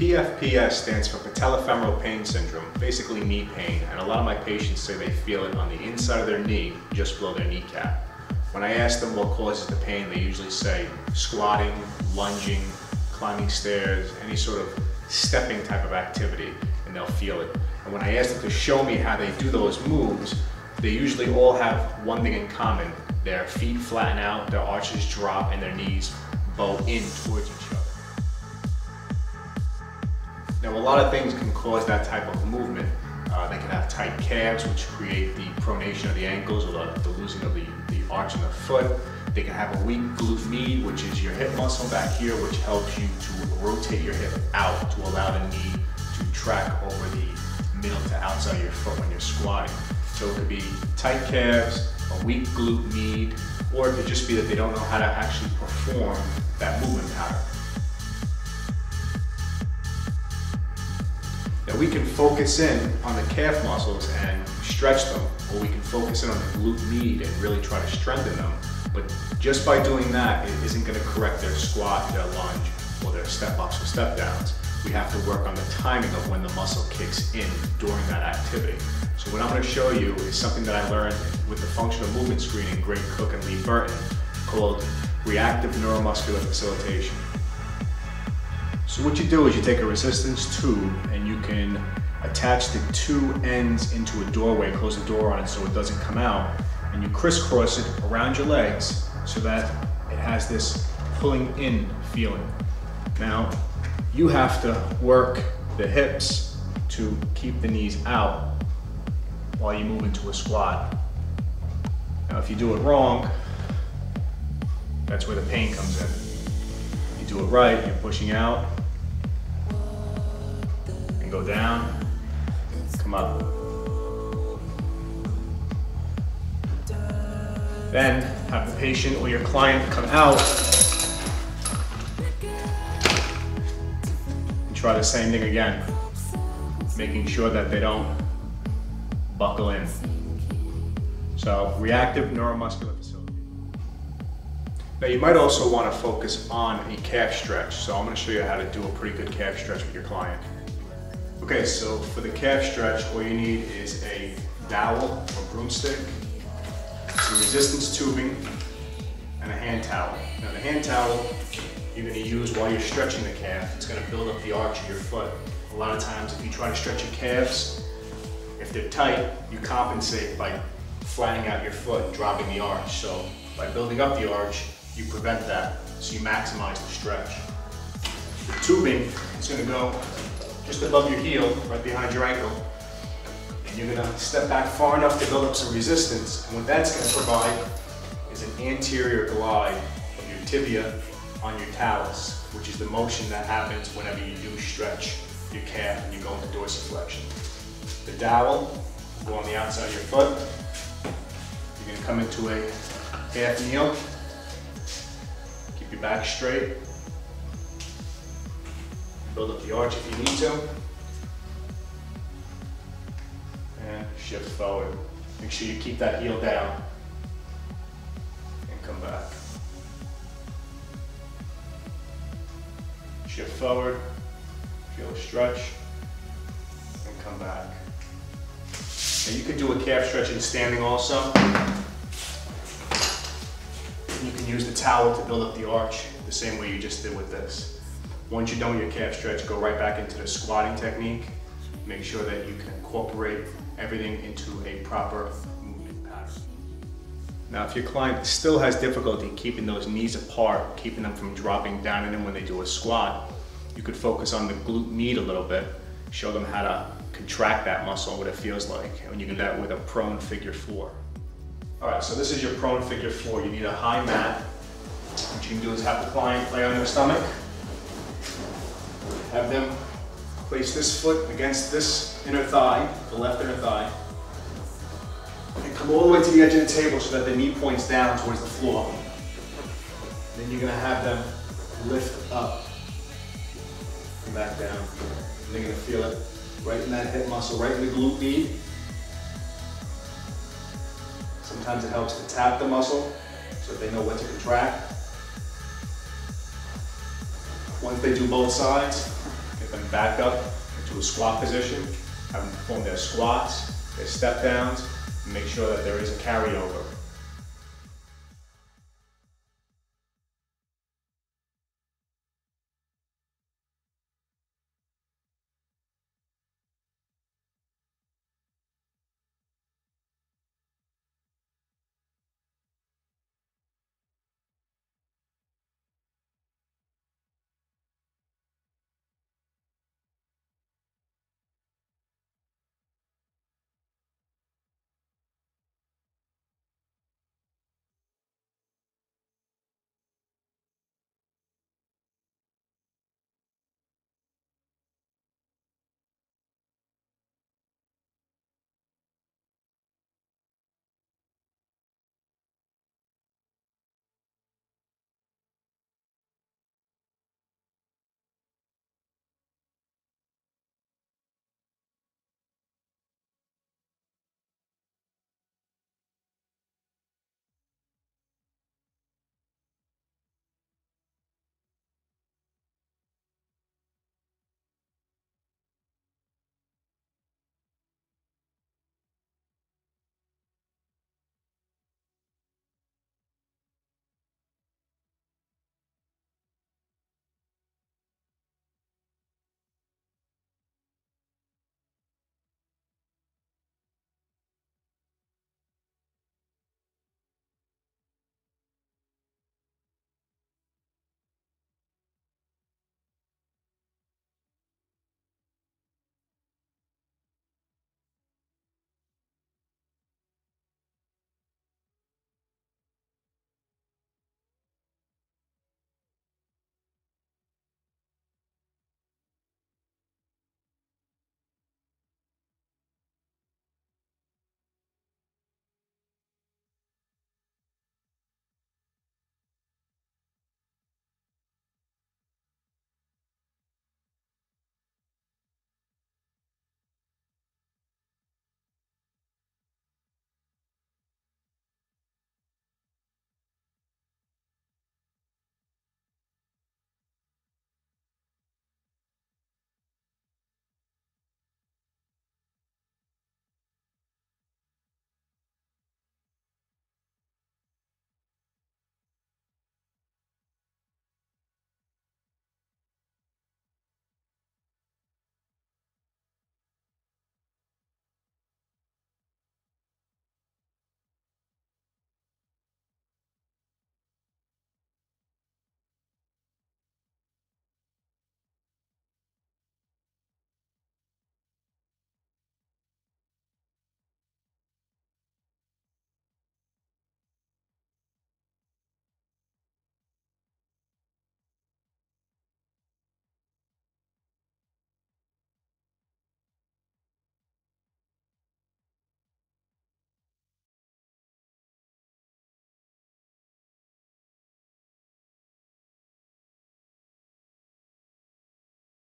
PFPS stands for PatelloFemoral pain syndrome, basically knee pain, and a lot of my patients say they feel it on the inside of their knee, just below their kneecap. When I ask them what causes the pain, they usually say squatting, lunging, climbing stairs, any sort of stepping type of activity, and they'll feel it. And when I ask them to show me how they do those moves, they usually all have one thing in common. Their feet flatten out, their arches drop, and their knees bow in towards each other. Now, a lot of things can cause that type of movement. They can have tight calves, which create the pronation of the ankles or the losing of the arch in the foot. They can have a weak glute med, which is your hip muscle back here, which helps you to rotate your hip out to allow the knee to track over the middle to outside of your foot when you're squatting. So it could be tight calves, a weak glute med, or it could just be that they don't know how to actually perform that movement pattern. Now we can focus in on the calf muscles and stretch them, or we can focus in on the glute med and really try to strengthen them. But just by doing that, it isn't going to correct their squat, their lunge, or their step ups or step downs. We have to work on the timing of when the muscle kicks in during that activity. So what I'm going to show you is something that I learned with the functional movement screening Greg Cook and Lee Burton called reactive neuromuscular facilitation. So what you do is you take a resistance tube and you can attach the two ends into a doorway, close the door on it so it doesn't come out, and you crisscross it around your legs so that it has this pulling in feeling. Now, you have to work the hips to keep the knees out while you move into a squat. Now, if you do it wrong, that's where the pain comes in. You do it right, you're pushing out, and go down, come up. Then have the patient or your client come out and try the same thing again, making sure that they don't buckle in. So, reactive neuromuscular facility. Now you might also want to focus on a calf stretch. So I'm going to show you how to do a pretty good calf stretch with your client. Okay, so for the calf stretch, all you need is a dowel or broomstick, some resistance tubing, and a hand towel. Now the hand towel you're going to use while you're stretching the calf. It's going to build up the arch of your foot. A lot of times if you try to stretch your calves, if they're tight, you compensate by flattening out your foot, dropping the arch. So by building up the arch, you prevent that, so you maximize the stretch. The tubing is going to go just above your heel, right behind your ankle, and you're going to step back far enough to build up some resistance, and what that's going to provide is an anterior glide of your tibia on your talus, which is the motion that happens whenever you do stretch your calf and you go into dorsiflexion. The dowel will go on the outside of your foot. You're going to come into a half kneel. Keep your back straight. Build up the arch if you need to. And shift forward. Make sure you keep that heel down. And come back. Shift forward. Feel a stretch. And come back. Now you can do a calf stretch in standing also. You can use the towel to build up the arch the same way you just did with this. Once you're done with your calf stretch, go right back into the squatting technique. Make sure that you can incorporate everything into a proper movement pattern. Now, if your client still has difficulty keeping those knees apart, keeping them from dropping down in them when they do a squat, you could focus on the glute med a little bit, show them how to contract that muscle, what it feels like, and you can do that with a prone figure 4. All right, so this is your prone figure 4. You need a high mat. What you can do is have the client lay on their stomach, have them place this foot against this inner thigh, the left inner thigh, and come all the way to the edge of the table so that the knee points down towards the floor. Then you're gonna have them lift up and back down. And they're gonna feel it right in that hip muscle, right in the glute med. Sometimes it helps to tap the muscle so that they know what to contract. Once they do both sides, get them back up into a squat position, have them perform their squats, their step downs, and make sure that there is a carryover